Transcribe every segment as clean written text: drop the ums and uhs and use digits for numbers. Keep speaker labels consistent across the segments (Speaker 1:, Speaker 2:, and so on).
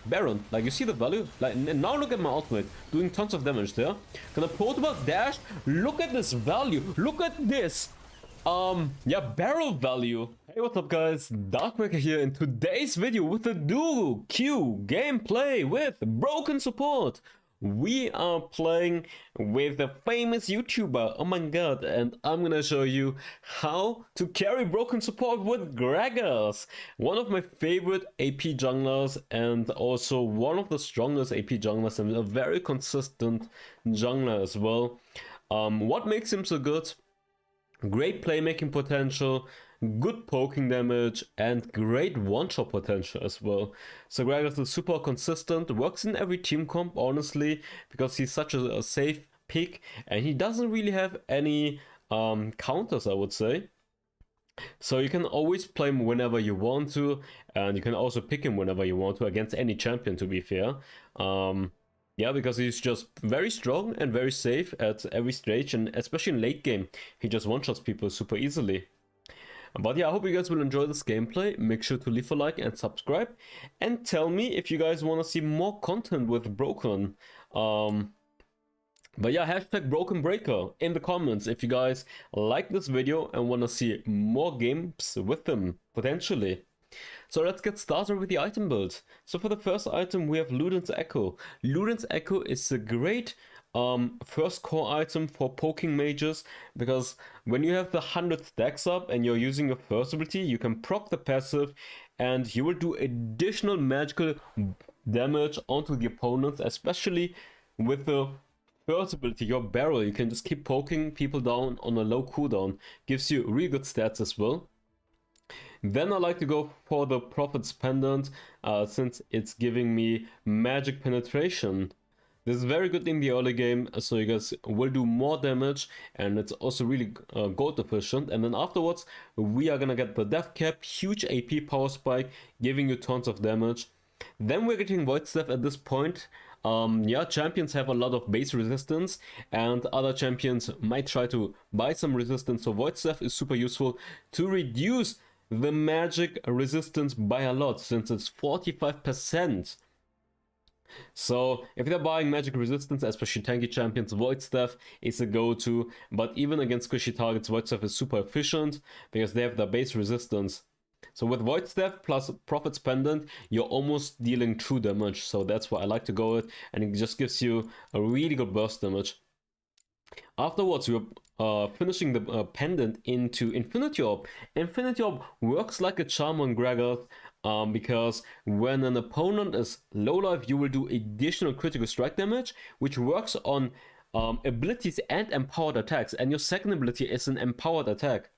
Speaker 1: Baron. Like, you see the value? Like, now look at my ultimate, doing tons of damage there. Gonna portable dash. Look at this value. Look at this. Yeah, barrel value. Hey, what's up, guys? Darkbreaker here in today's video with the Duoq gameplay with broken support. We are playing with a famous YouTuber, oh my god, and I'm gonna show you how to carry broken support with Gragas, one of my favorite AP junglers and also one of the strongest AP junglers and a very consistent jungler as well. What makes him so good? Great playmaking potential, good poking damage, and great one-shot potential as well. So Gragas is super consistent, works in every team comp, honestly, because he's such a safe pick, and he doesn't really have any counters, I would say. So you can always play him whenever you want to, and you can also pick him whenever you want to against any champion, to be fair. Yeah, because he's just very strong and very safe at every stage, and especially in late game, he just one-shots people super easily. But yeah, I hope you guys will enjoy this gameplay. Make sure to leave a like and subscribe, and tell me if you guys want to see more content with Broken. But yeah, hashtag Broken Breaker in the comments if you guys like this video and want to see more games with him, potentially. So let's get started with the item build. So for the first item we have Luden's Echo. Luden's Echo is a great first core item for poking mages, because when you have the 100 stacks up and you're using your first ability, you can proc the passive and you will do additional magical damage onto the opponents, especially with the first ability, your barrel. You can just keep poking people down on a low cooldown. Gives you really good stats as well. Then I like to go for the Prophet's Pendant, since it's giving me magic penetration. This is very good in the early game, so you guys will do more damage, and it's also really gold efficient. And then afterwards, we are gonna get the Death Cap, huge AP power spike, giving you tons of damage. Then we're getting Void Staff at this point. Yeah, champions have a lot of base resistance, and other champions might try to buy some resistance, so Void Staff is super useful to reduce the magic resistance by a lot, since it's 45%. So if they're buying magic resistance, especially tanky champions, Void Staff is a go-to. But even against squishy targets, Void Staff is super efficient because they have the base resistance. So with Void Staff plus Prophet's Pendant, you're almost dealing true damage. So that's why I like to go with, and it just gives you a really good burst damage. Afterwards, we're finishing the pendant into Infinity Orb. Infinity Orb works like a charm on Gragas, because when an opponent is low life, you will do additional critical strike damage, which works on abilities and empowered attacks, and your second ability is an empowered attack.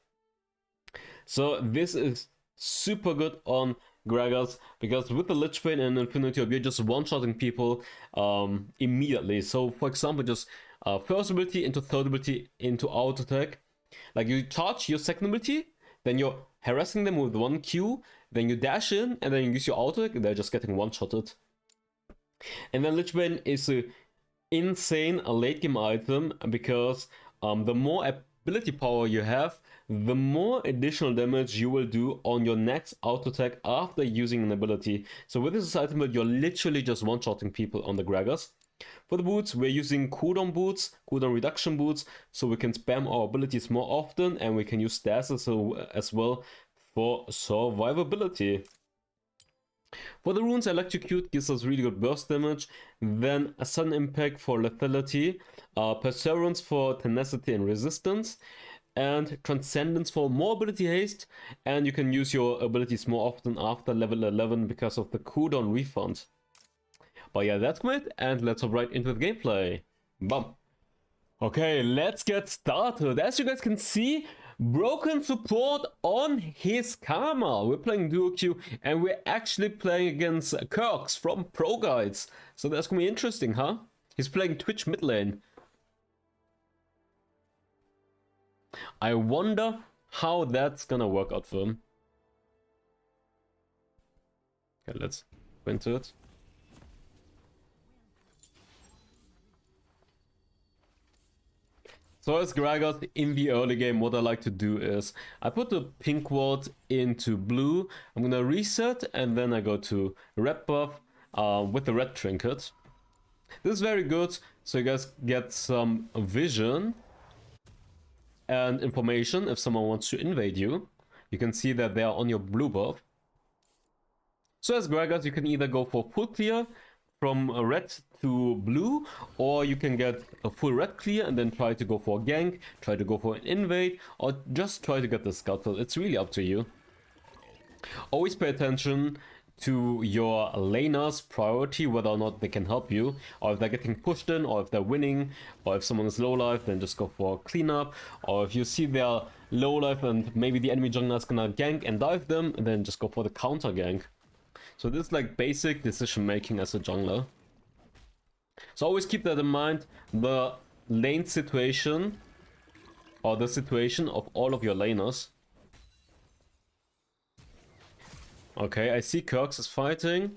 Speaker 1: So this is super good on Gragas, because with the Lich Bane and Infinity Orb, you're just one-shotting people immediately. So for example, just first ability into third ability into auto attack. Like, you charge your second ability, then you're harassing them with 1 Q, then you dash in, and then you use your auto attack, they're just getting one-shotted. And then Lich Bane is an insane late game item, because the more ability power you have, the more additional damage you will do on your next auto attack after using an ability. So with this item build, you're literally just one-shotting people on the Gragas. For the boots, we're using cooldown boots, cooldown reduction boots, so we can spam our abilities more often, and we can use stasis as well for survivability. For the runes, Electrocute gives us really good burst damage, then a Sudden Impact for lethality, Perseverance for tenacity and resistance, and Transcendence for more ability haste, and you can use your abilities more often after level 11 because of the cooldown refund. But yeah, that's it, and let's hop right into the gameplay. Bum. Okay, let's get started. As you guys can see, broken support on his Karma. We're playing Duoq, and we're actually playing against Kirks from Pro Guides. So that's gonna be interesting, huh? He's playing Twitch mid lane. I wonder how that's gonna work out for him. Okay, let's go into it. So as Gragas in the early game, what I like to do is I put the pink ward into blue, I'm gonna reset, and then I go to red buff, with the red trinket. This is very good, so you guys get some vision and information if someone wants to invade you. You can see that they are on your blue buff. So as Gragas, you can either go for full clear from red to blue, or you can get a full red clear and then try to go for a gank, try to go for an invade, or just try to get the scuttle. It's really up to you. Always pay attention to your laner's priority, whether or not they can help you, or if they're getting pushed in, or if they're winning, or if someone is low life, then just go for a cleanup, or if you see they're low life and maybe the enemy jungler is gonna gank and dive them, then just go for the counter gank. So this is like basic decision making as a jungler. So always keep that in mind, the lane situation, or the situation of all of your laners. Okay, I see Kirks is fighting.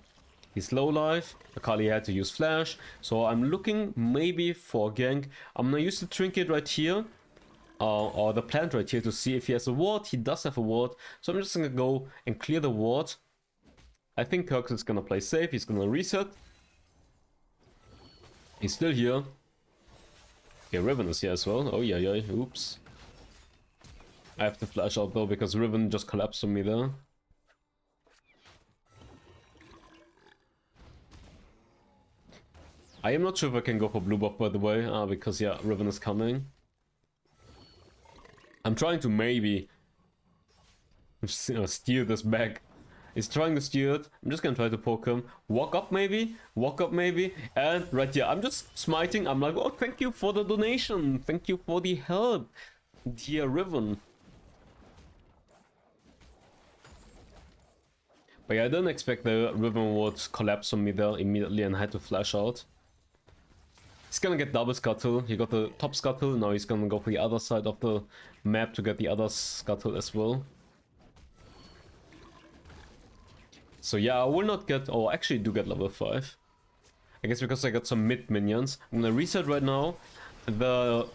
Speaker 1: He's low life. Akali had to use flash. So I'm looking maybe for gank. I'm gonna use the trinket right here. Or the plant right here to see if he has a ward. He does have a ward. So I'm just gonna go and clear the ward. I think Kirks is gonna play safe. He's gonna reset. He's still here. Yeah, Riven is here as well. Oh yeah, yeah. Oops. I have to flash out though because Riven just collapsed on me there. I am not sure if I can go for blue buff, by the way, because yeah, Riven is coming. I'm trying to maybe steal this back. He's trying to steal it. I'm just gonna try to poke him. Walk up maybe, and right here, I'm just smiting. I'm like, oh, thank you for the donation. Thank you for the help, dear Riven. But yeah, I didn't expect the Riven would collapse on me there immediately and I had to flash out. He's gonna get double scuttle. He got the top scuttle, now he's gonna go for the other side of the map to get the other scuttle as well. So yeah, I will not get, or actually do get level 5. I guess because I got some mid minions. I'm gonna reset right now. The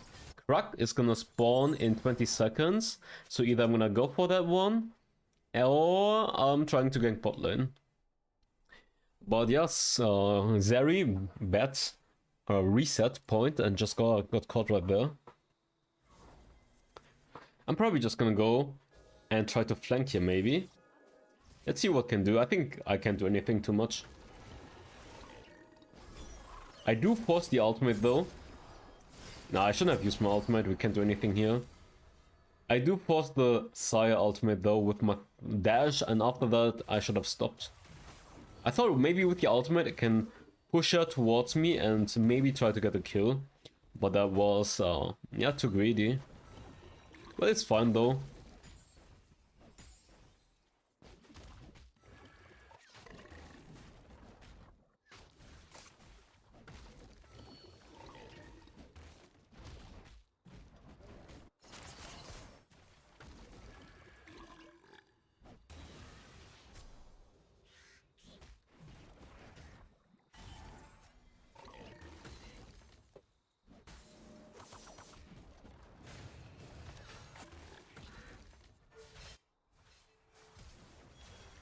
Speaker 1: Krug is gonna spawn in 20 seconds. So either I'm gonna go for that one, or I'm trying to gank bot lane. But yes, Zeri bet a reset point and just got caught right there. I'm probably just gonna go and try to flank here maybe. Let's see what can do. I think I can't do anything too much. I do force the ultimate though. No, I shouldn't have used my ultimate. We can't do anything here. I do force the Sire ultimate though with my dash, and after that I should have stopped. I thought maybe with the ultimate I can push her towards me and maybe try to get a kill. But that was, yeah, too greedy. But it's fine though.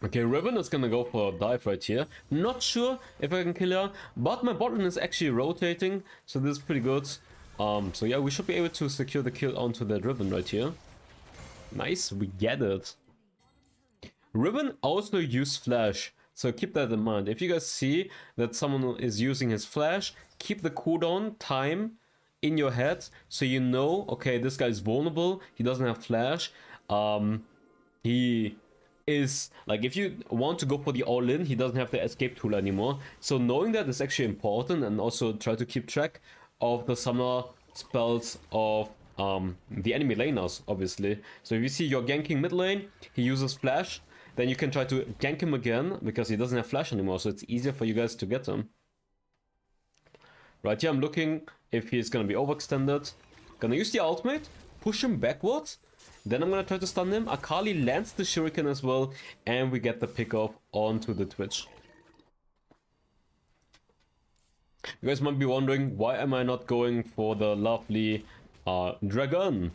Speaker 1: Okay, Riven is gonna go for a dive right here. Not sure if I can kill her, but my bot lane is actually rotating, so this is pretty good. So yeah, we should be able to secure the kill onto that Riven right here. Nice, we get it. Riven also used flash, so keep that in mind. If you guys see that someone is using his flash, keep the cooldown time in your head, so you know, okay, this guy is vulnerable, he doesn't have flash. He is like, if you want to go for the all-in, he doesn't have the escape tool anymore. So knowing that is actually important, and also try to keep track of the summoner spells of the enemy laners, obviously. So if you see you're ganking mid lane, he uses flash, then you can try to gank him again because he doesn't have flash anymore, so it's easier for you guys to get him. Right here I'm looking if he's gonna be overextended. Gonna use the ultimate, push him backwards. Then I'm gonna try to stun him. Akali lands the shuriken as well, and we get the pick off onto the Twitch. You guys might be wondering, why am I not going for the lovely dragon?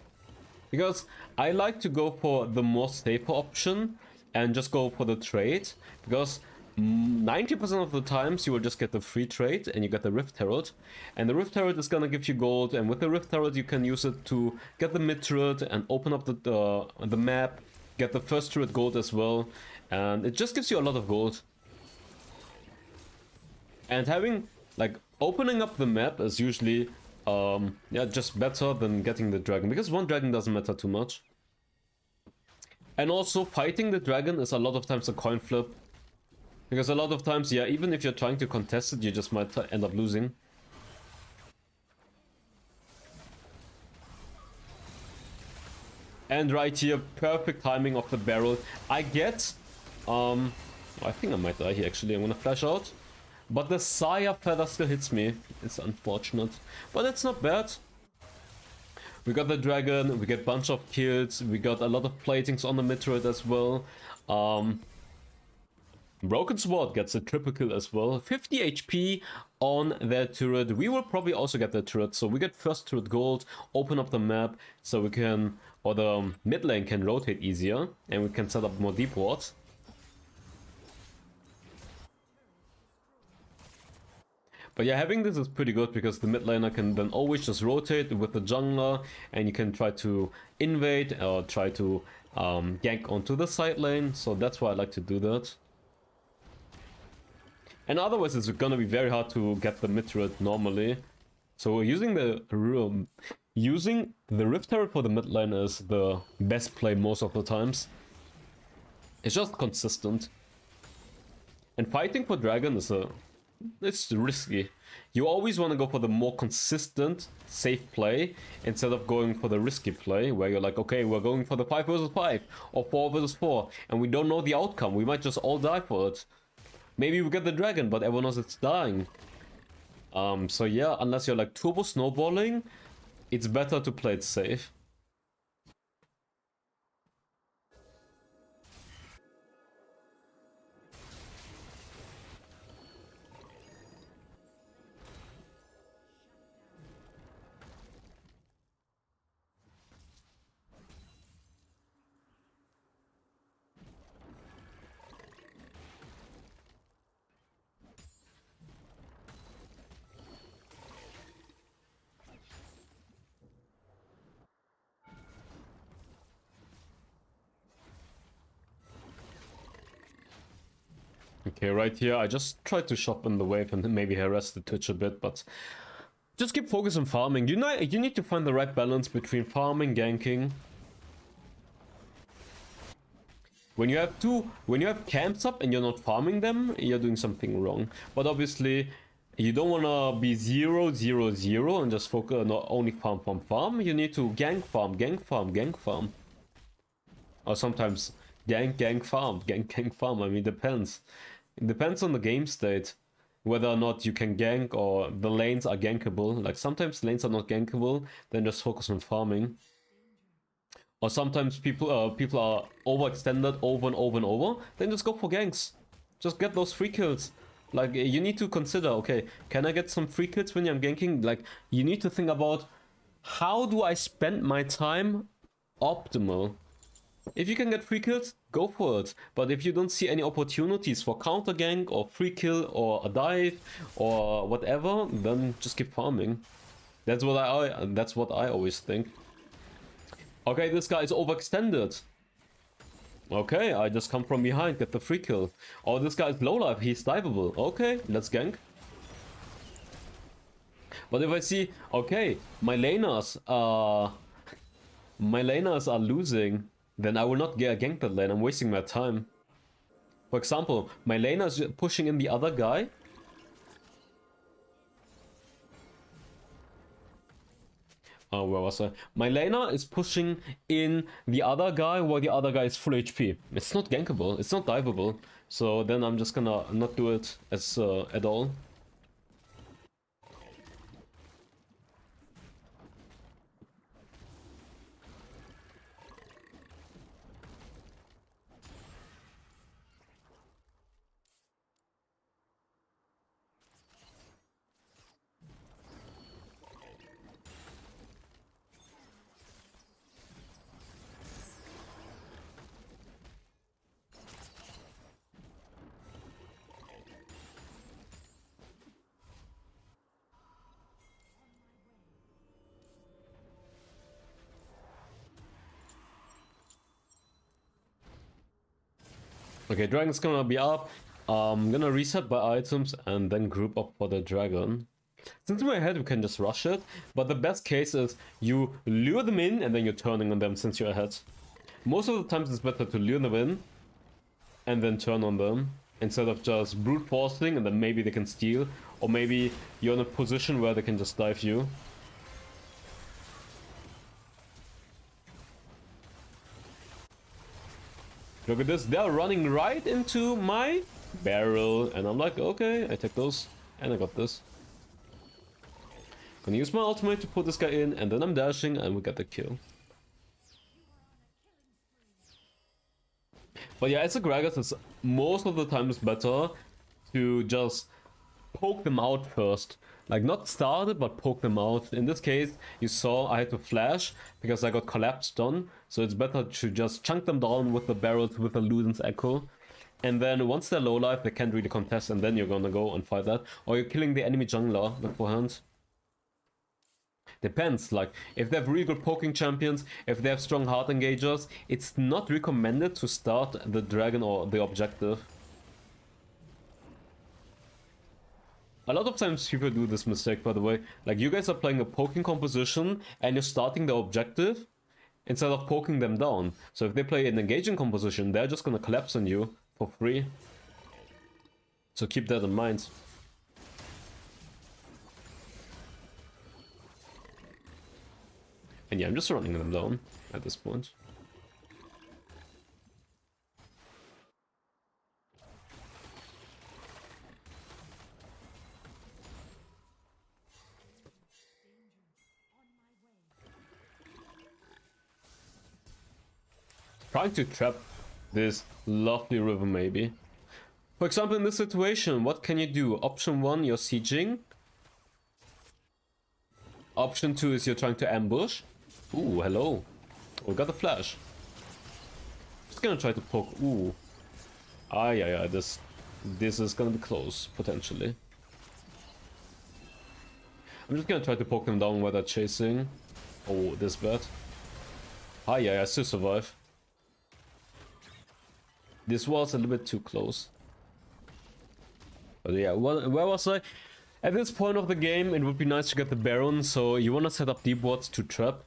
Speaker 1: Because I like to go for the more safer option and just go for the trade. Because 90% of the times you will just get the free trade and you get the Rift Herald, and the Rift Herald is gonna give you gold, and with the Rift Herald you can use it to get the mid turret and open up the map, get the first turret gold as well, and it just gives you a lot of gold. And having, like, opening up the map is usually yeah, just better than getting the dragon, because one dragon doesn't matter too much. And also fighting the dragon is a lot of times a coin flip. Because a lot of times, yeah, even if you're trying to contest it, you just might end up losing. And right here, perfect timing of the barrel. I get, I think I might die here actually. I'm gonna flash out. But the Sire Feather still hits me. It's unfortunate. But it's not bad. We got the dragon, we get a bunch of kills, we got a lot of platings on the mid turret as well. Broken Sword gets a triple kill as well. 50 HP on their turret. We will probably also get the turret, so we get first turret gold, open up the map, so we can, or the mid lane can rotate easier, and we can set up more deep wards. But yeah, having this is pretty good because the mid laner can then always just rotate with the jungler, and you can try to invade or try to gank onto the side lane, so that's why I like to do that. And otherwise it's gonna be very hard to get the mid turret normally. So using the Rift Herald for the mid lane is the best play most of the times. It's just consistent. And fighting for dragon is it's risky. You always want to go for the more consistent, safe play instead of going for the risky play where you're like, okay, we're going for the 5 versus 5 or 4 versus 4 and we don't know the outcome. We might just all die for it. Maybe we get the dragon, but everyone knows it's dying. So yeah, unless you're like turbo snowballing, it's better to play it safe. Okay, right here, I just tried to shop in the wave and maybe harass the Twitch a bit, but just keep focus on farming. You need to find the right balance between farming, ganking. When you have camps up and you're not farming them, you're doing something wrong. But obviously, you don't wanna be 0-0-0 and just focus not only farm. You need to gank farm. Or sometimes gank farm. I mean, depends. It depends on the game state, whether or not you can gank or the lanes are gankable. Like sometimes lanes are not gankable, then just focus on farming. Or sometimes people are overextended over and over, then just go for ganks. Just get those free kills. Like you need to consider, okay, can I get some free kills when I'm ganking? Like you need to think about how do I spend my time optimal. If you can get free kills, go for it. But if you don't see any opportunities for counter gank or free kill or a dive or whatever, then just keep farming. That's what I always think. Okay, this guy is overextended. Okay, I just come from behind, get the free kill. Oh, this guy is low life, he's diveable. Okay, let's gank. But if I see, okay, my laners are losing, then I will not gank that lane. I'm wasting my time. For example, my laner is pushing in the other guy. Oh, where was I? My laner is pushing in the other guy while the other guy is full HP. It's not gankable. It's not diveable. So then I'm just gonna not do it as at all. Okay, dragon's gonna be up. I'm gonna reset by items and then group up for the dragon. Since we're ahead, we can just rush it. But the best case is you lure them in and then you're turning on them since you're ahead. Most of the times it's better to lure them in and then turn on them instead of just brute forcing and then maybe they can steal. Or maybe you're in a position where they can just dive you. Look at this, they're running right into my barrel. And I'm like, okay, I take those. And I got this. Gonna use my ultimate to put this guy in, and then I'm dashing, and we get the kill. But yeah, as a Gragas, it's most of the time it's better to just poke them out first. Like, not start it, but poke them out. In this case, you saw I had to flash because I got collapsed on. So it's better to just chunk them down with the barrels with the Luden's Echo. And then once they're low life, they can't really contest, and then you're gonna go and fight that. Or you're killing the enemy jungler beforehand. Depends, like, if they have really good poking champions, if they have strong heart engagers, it's not recommended to start the dragon or the objective. A lot of times people do this mistake, by the way. Like, you guys are playing a poking composition and you're starting the objective instead of poking them down. So if they play an engaging composition, they're just gonna collapse on you for free. So keep that in mind. And yeah, I'm just running them down at this point. Trying to trap this lovely river maybe. For example, in this situation, what can you do? Option 1, you're sieging. Option 2 is you're trying to ambush. Ooh, hello. We got a flash. Just gonna try to poke. Ooh. Yeah, this is gonna be close, potentially. I'm just gonna try to poke them down while they're chasing. Oh, this bad. Yeah, I still survive. This was a little bit too close. But yeah, where was I? At this point of the game, it would be nice to get the Baron, so you want to set up deep wards to trap.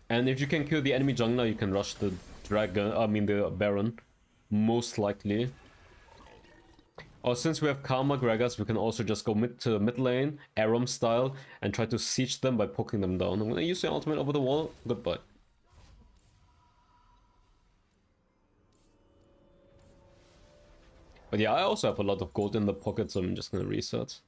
Speaker 1: And if you can kill the enemy jungler, you can rush the the Baron, most likely. Or since we have Karma Gragas, we can also just go mid to mid lane, Aram style, and try to siege them by poking them down. I'm gonna use the ultimate over the wall. Goodbye. But yeah, I also have a lot of gold in the pocket, so I'm just gonna reset.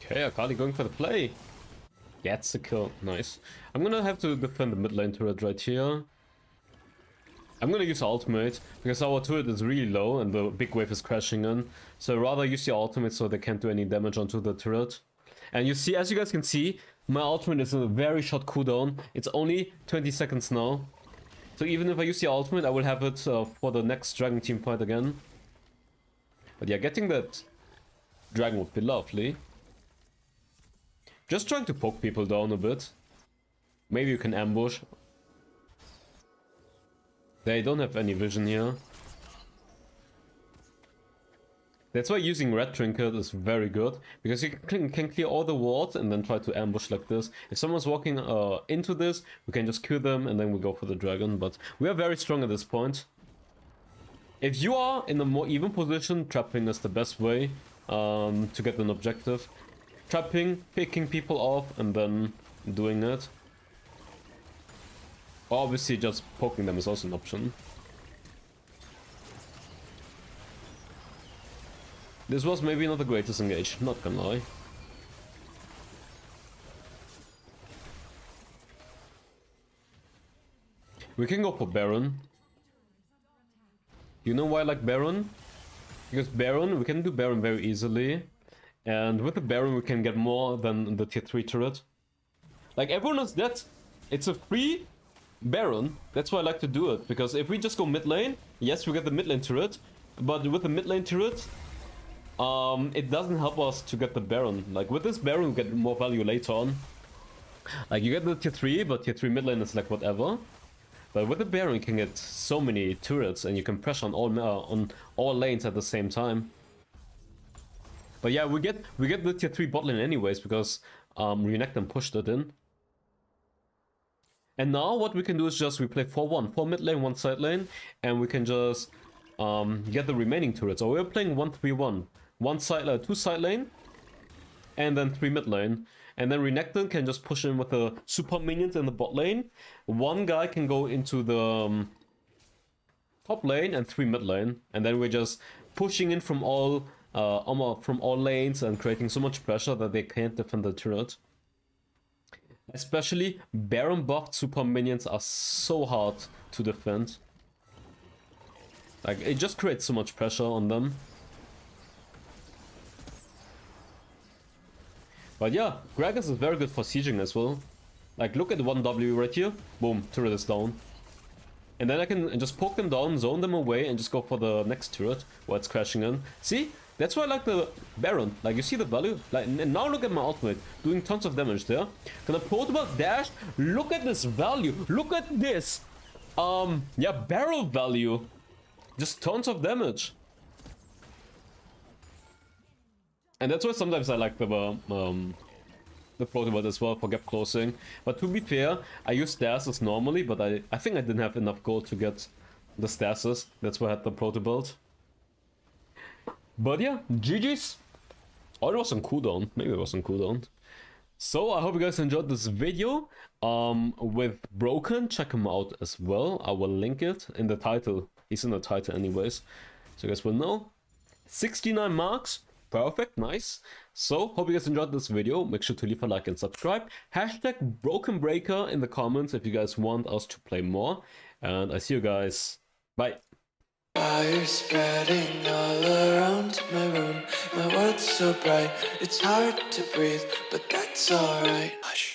Speaker 1: Okay, Akali going for the play. Gets the kill. Nice. I'm gonna have to defend the mid lane turret right here. I'm gonna use ultimate, because our turret is really low and the big wave is crashing in. So rather use the ultimate so they can't do any damage onto the turret. And you see, as you guys can see, my ultimate is a very short cooldown. It's only 20 seconds now. So even if I use the ultimate, I will have it for the next dragon team fight again. But yeah, getting that dragon would be lovely. Just trying to poke people down a bit. Maybe you can ambush. They don't have any vision here. That's why using red trinket is very good, because you can clear all the wards and then try to ambush like this. If someone's walking into this, we can just kill them and then we go for the dragon, but we are very strong at this point. If you are in a more even position, trapping is the best way to get an objective. Trapping, picking people off, and then doing it. Obviously just poking them is also an option. This was maybe not the greatest engage, not gonna lie. We can go for Baron. You know why I like Baron? Because Baron, we can do Baron very easily. And with the Baron we can get more than the tier 3 turret. Like everyone knows that it's a free Baron. That's why I like to do it. Because if we just go mid lane, yes we get the mid lane turret. But with the mid lane turret, it doesn't help us to get the Baron. Like with this Baron we get more value later on. Like you get the tier 3, but tier 3 mid lane is like whatever. But with the Baron you can get so many turrets and you can pressure on all lanes at the same time. But yeah, we get the tier 3 bot lane anyways because Renekton pushed it in. And now what we can do is just we play 4-1, 4 mid lane, 1 side lane, and we can just get the remaining turrets. So we're playing 1-3-1. 2 side lane, and then 3 mid lane. And then Renekton can just push in with the super minions in the bot lane. One guy can go into the top lane and 3 mid lane. And then we're just pushing in from all lanes and creating so much pressure that they can't defend the turret. Especially Baron buffed super minions are so hard to defend. Like it just creates so much pressure on them. But yeah, Gragas is very good for sieging as well. Like look at 1W right here. Boom, turret is down. And then I can just poke them down, zone them away, and just go for the next turret while it's crashing in. See? That's why I like the Baron. Like you see the value? Like, and now look at my ultimate, doing tons of damage there. Gonna protobot dash. Look at this value. Look at this. Yeah, barrel value. Just tons of damage. And that's why sometimes I like the protobot as well for gap closing. But to be fair, I use stasis normally, but I think I didn't have enough gold to get the stasis. That's why I had the protobot. But yeah, GG's. Oh, it was on cooldown. Maybe it was on cooldown. So I hope you guys enjoyed this video with Broken. Check him out as well. I will link it in the title. He's in the title anyways. So you guys will know. 69 marks. Perfect, nice. So, hope you guys enjoyed this video. Make sure to leave a like and subscribe. Hashtag BrokenBreaker in the comments if you guys want us to play more. And I see you guys. Bye.
Speaker 2: Fire spreading all around my room. My world's so bright, it's hard to breathe, but that's alright. Hush.